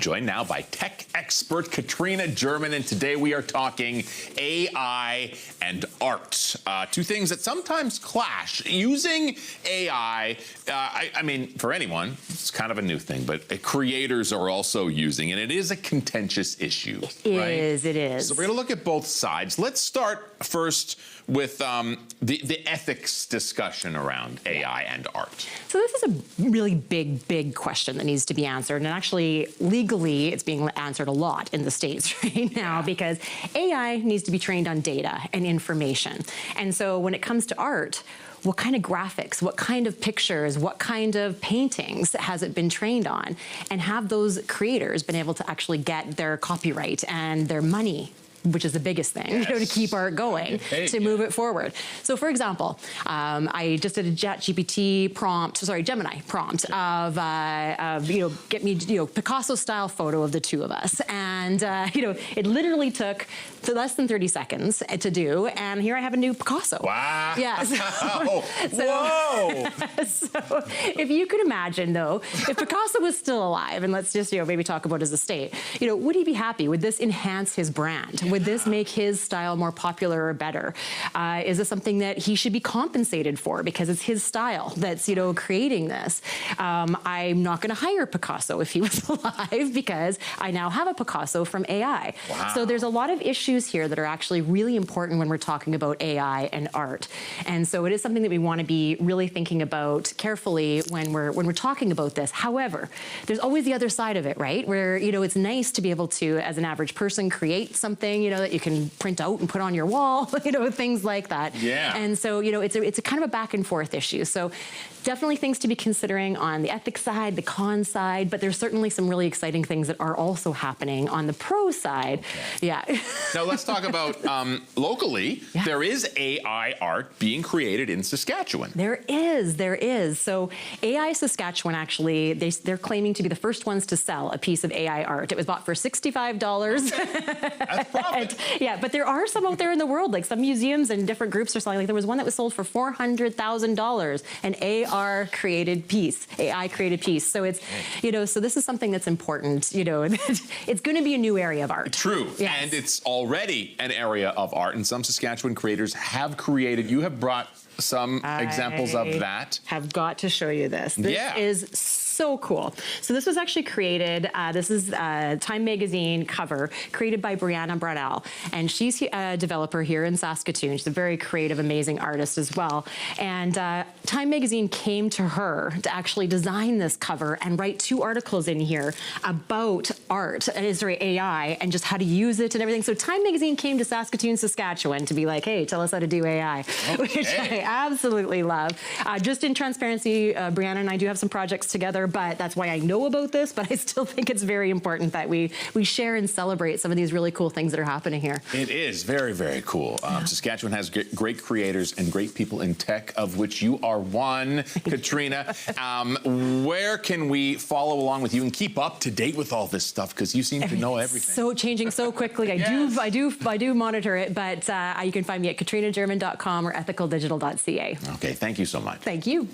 joined now by tech expert Katrina German, and today we are talking AI and art. Two things that sometimes clash. Using AI, I mean, for anyone, it's kind of a new thing, but creators are also using it. It is a contentious issue. It is. So we're going to look at both sides. Let's start first with the ethics discussion around AI and art. So this is a really big question that needs to be answered. And actually, legally, it's being answered a lot in the States right now because AI needs to be trained on data and information. And so when it comes to art, what kind of graphics, what kind of pictures, what kind of paintings has it been trained on? And have those creators been able to actually get their copyright and their money, which is the biggest thing, you know, to keep art going, to move it forward. So for example, I just did a Gemini prompt of you know, get me, you know, Picasso-style photo of the two of us. And, you know, it literally took less than 30 seconds to do, and here I have a new Picasso. Wow. Yeah. Whoa. So if you could imagine, though, if Picasso was still alive, and let's just, you know, maybe talk about his estate, you know, would he be happy? Would this enhance his brand? Would this make his style more popular or better? Is this something that he should be compensated for because it's his style that's, you know, creating this? I'm not going to hire Picasso if he was alive because I now have a Picasso from AI. Wow. So there's a lot of issues here that are actually really important when we're talking about AI and art. And so it is something that we want to be really thinking about carefully when we're talking about this. However, there's always the other side of it, right? Where, you know, it's nice to be able to, as an average person, create something, you know, that you can print out and put on your wall, you know, things like that. Yeah. And so, you know, it's a kind of a back and forth issue. So definitely things to be considering on the ethics side, the con side, but there's certainly some really exciting things that are also happening on the pro side. Okay. Yeah. Now let's talk about locally. Yeah. There is AI art being created in Saskatchewan. There is. So AI Saskatchewan, actually, they're claiming to be the first ones to sell a piece of AI art. It was bought for $65. That's profit. Yeah, but there are some out there in the world, like some museums and different groups are selling. Like there was one that was sold for $400,000, an AI created piece. So it's, you know, so this is something that's important. You know, it's going to be a new area of art. True, yes. And it's already an area of art, and some Saskatchewan creators have created. You have brought some examples of that. Have got to show you this. This is so cool. So this was actually created, this is a Time magazine cover created by Brianna Brunel, and she's a developer here in Saskatoon. She's a very creative, amazing artist as well. And Time magazine came to her to actually design this cover and write 2 articles in here about art, AI, and just how to use it and everything. So Time magazine came to Saskatoon, Saskatchewan to be like, hey, tell us how to do AI, which I absolutely love. Just in transparency, Brianna and I do have some projects together, but that's why I know about this, but I still think it's very important that we share and celebrate some of these really cool things that are happening here. It is very, very cool. Saskatchewan has great creators and great people in tech, of which you are one, Katrina. Where can we follow along with you and keep up to date with all this stuff? Because you seem to know everything. So changing so quickly. I do monitor it, but you can find me at katrinagerman.com or ethicaldigital.ca. Okay, thank you so much. Thank you.